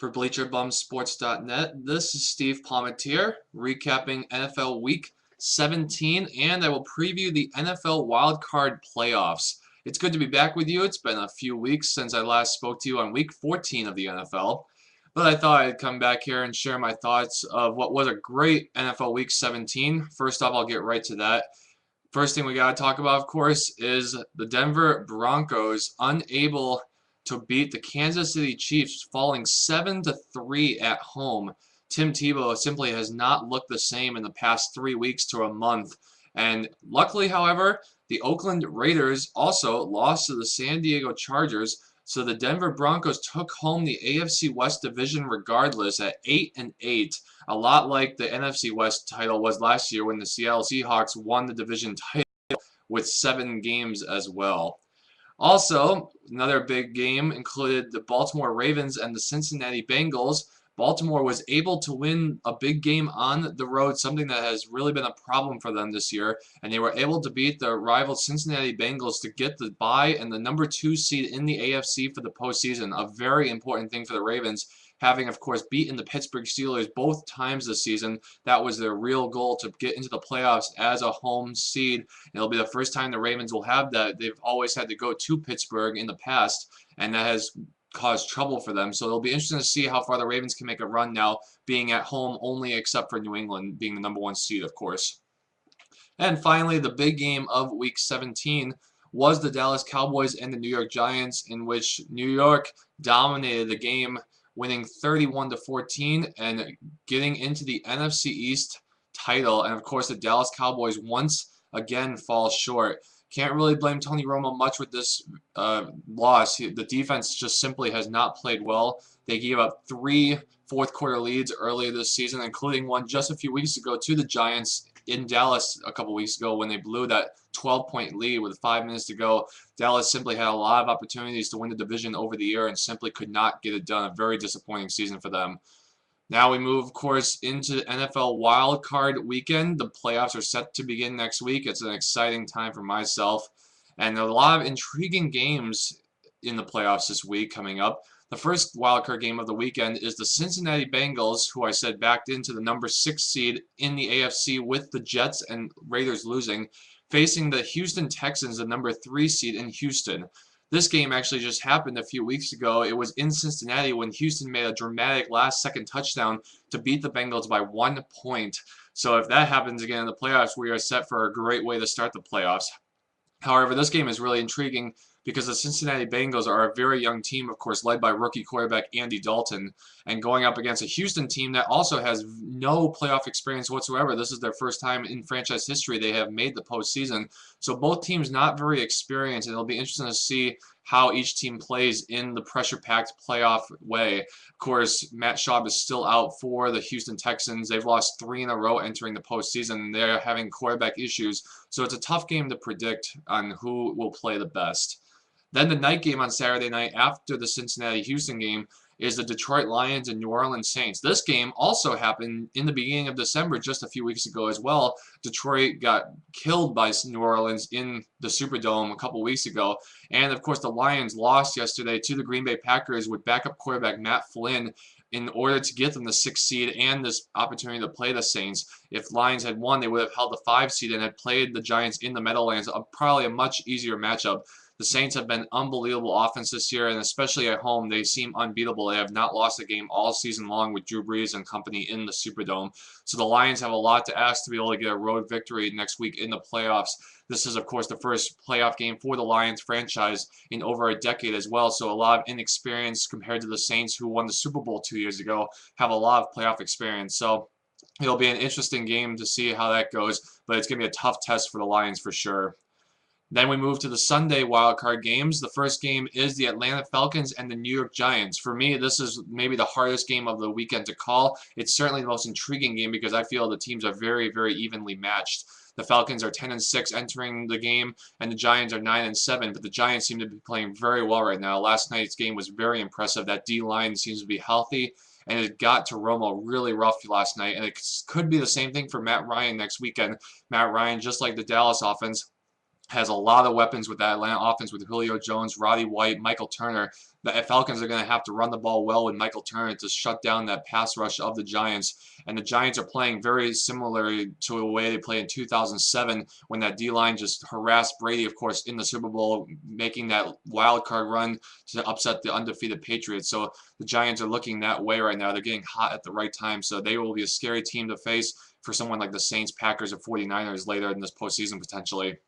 For BleacherBumSports.net. This is Steve Palmetier recapping NFL Week 17, and I will preview the NFL Wildcard Playoffs. It's good to be back with you. It's been a few weeks since I last spoke to you on Week 14 of the NFL, but I thought I'd come back here and share my thoughts of what was a great NFL Week 17. First off, I'll get right to that. First thing we got to talk about, of course, is the Denver Broncos unable to beat the Kansas City Chiefs, falling 7-3 at home. Tim Tebow simply has not looked the same in the past 3 weeks to a month. And luckily, however, the Oakland Raiders also lost to the San Diego Chargers, so the Denver Broncos took home the AFC West division regardless at 8-8, a lot like the NFC West title was last year when the Seattle Seahawks won the division title with 7 games as well. Also, another big game included the Baltimore Ravens and the Cincinnati Bengals. Baltimore was able to win a big game on the road, something that has really been a problem for them this year, and they were able to beat the rival Cincinnati Bengals to get the bye and the number 2 seed in the AFC for the postseason, a very important thing for the Ravens, having, of course, beaten the Pittsburgh Steelers both times this season. That was their real goal, to get into the playoffs as a home seed. It'll be the first time the Ravens will have that. They've always had to go to Pittsburgh in the past, and that has caused trouble for them. So it'll be interesting to see how far the Ravens can make a run now, being at home only except for New England being the number 1 seed, of course. And finally, the big game of Week 17 was the Dallas Cowboys and the New York Giants, in which New York dominated the game, winning 31-14 and getting into the NFC East title. And of course, the Dallas Cowboys once again fall short. Can't really blame Tony Romo much with this loss. The defense just simply has not played well. They gave up 3 fourth-quarter leads earlier this season, including one just a few weeks ago to the Giants in Dallas a couple weeks ago when they blew that 12-point lead with 5 minutes to go. Dallas simply had a lot of opportunities to win the division over the year and simply could not get it done. A very disappointing season for them. Now we move, of course, into NFL Wild Card Weekend. The playoffs are set to begin next week. It's an exciting time for myself, and a lot of intriguing games in the playoffs this week coming up. The first wildcard game of the weekend is the Cincinnati Bengals, who I said backed into the number 6 seed in the AFC with the Jets and Raiders losing, facing the Houston Texans, the number 3 seed in Houston. This game actually just happened a few weeks ago. It was in Cincinnati when Houston made a dramatic last-second touchdown to beat the Bengals by 1 point. So if that happens again in the playoffs, we are set for a great way to start the playoffs. However, this game is really intriguing because the Cincinnati Bengals are a very young team, of course, led by rookie quarterback Andy Dalton, and going up against a Houston team that also has no playoff experience whatsoever. This is their first time in franchise history they have made the postseason. So both teams not very experienced, and it'll be interesting to see how each team plays in the pressure-packed playoff way. Of course, Matt Schaub is still out for the Houston Texans. They've lost 3 in a row entering the postseason, and they're having quarterback issues. So it's a tough game to predict on who will play the best. Then the night game on Saturday night after the Cincinnati-Houston game is the Detroit Lions and New Orleans Saints. This game also happened in the beginning of December just a few weeks ago as well. Detroit got killed by New Orleans in the Superdome a couple weeks ago. And of course the Lions lost yesterday to the Green Bay Packers with backup quarterback Matt Flynn in order to get them the 6th seed and this opportunity to play the Saints. If Lions had won, they would have held the 5 seed and had played the Giants in the Meadowlands, probably a much easier matchup. The Saints have been unbelievable offense this year, and especially at home, they seem unbeatable. They have not lost a game all season long with Drew Brees and company in the Superdome. So the Lions have a lot to ask to be able to get a road victory next week in the playoffs. This is, of course, the first playoff game for the Lions franchise in over a decade as well, so a lot of inexperience compared to the Saints, who won the Super Bowl 2 years ago, have a lot of playoff experience. So it'll be an interesting game to see how that goes, but it's going to be a tough test for the Lions for sure. Then we move to the Sunday wildcard games. The first game is the Atlanta Falcons and the New York Giants. For me, this is maybe the hardest game of the weekend to call. It's certainly the most intriguing game because I feel the teams are very, very evenly matched. The Falcons are 10-6 entering the game, and the Giants are 9-7, but the Giants seem to be playing very well right now. Last night's game was very impressive. That D-line seems to be healthy, and it got to Romo really rough last night, and it could be the same thing for Matt Ryan next weekend. Matt Ryan, just like the Dallas offense, has a lot of weapons with that Atlanta offense with Julio Jones, Roddy White, Michael Turner. The Falcons are going to have to run the ball well with Michael Turner to shut down that pass rush of the Giants. And the Giants are playing very similar to the way they played in 2007 when that D-line just harassed Brady, of course, in the Super Bowl, making that wild card run to upset the undefeated Patriots. So the Giants are looking that way right now. They're getting hot at the right time. So they will be a scary team to face for someone like the Saints, Packers, or 49ers later in this postseason potentially.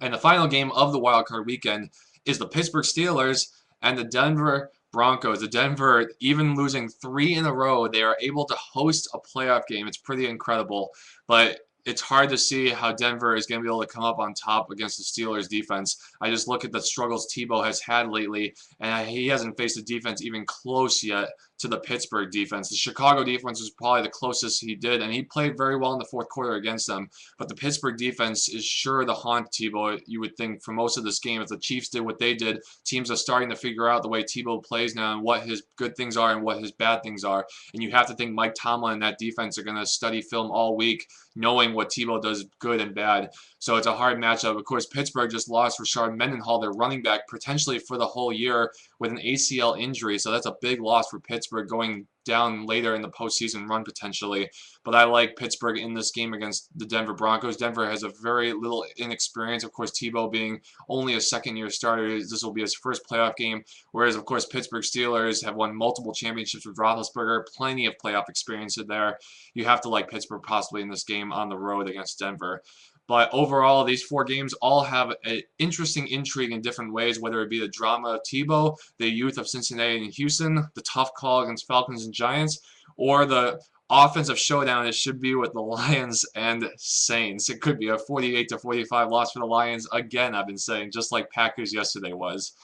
And the final game of the wild card weekend is the Pittsburgh Steelers and the Denver Broncos. The Denver, even losing 3 in a row, they are able to host a playoff game. It's pretty incredible, but it's hard to see how Denver is going to be able to come up on top against the Steelers defense. I just look at the struggles Tebow has had lately, and he hasn't faced a defense even close yet to the Pittsburgh defense. The Chicago defense was probably the closest he did, and he played very well in the fourth quarter against them. But the Pittsburgh defense is sure to haunt Tebow, you would think, for most of this game. If the Chiefs did what they did, teams are starting to figure out the way Tebow plays now and what his good things are and what his bad things are. And you have to think Mike Tomlin and that defense are going to study film all week, knowing what Tebow does good and bad. So it's a hard matchup. Of course, Pittsburgh just lost Rashard Mendenhall, their running back, potentially for the whole year with an ACL injury. So that's a big loss for Pittsburgh going down later in the postseason run potentially. But I like Pittsburgh in this game against the Denver Broncos. Denver has a very little inexperience. Of course, Tebow being only a second-year starter, this will be his first playoff game. Whereas, of course, Pittsburgh Steelers have won multiple championships with Roethlisberger, plenty of playoff experience in there. You have to like Pittsburgh possibly in this game on the road against Denver. But overall, these 4 games all have an interesting intrigue in different ways, whether it be the drama of Tebow, the youth of Cincinnati and Houston, the tough call against Falcons and Giants, or the offensive showdown it should be with the Lions and Saints. It could be a 48-45 loss for the Lions again, I've been saying, just like Packers yesterday was.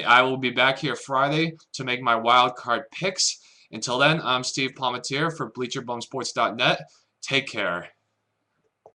I will be back here Friday to make my wild card picks. Until then, I'm Steve Palmatier for BleacherBumSports.net. Take care.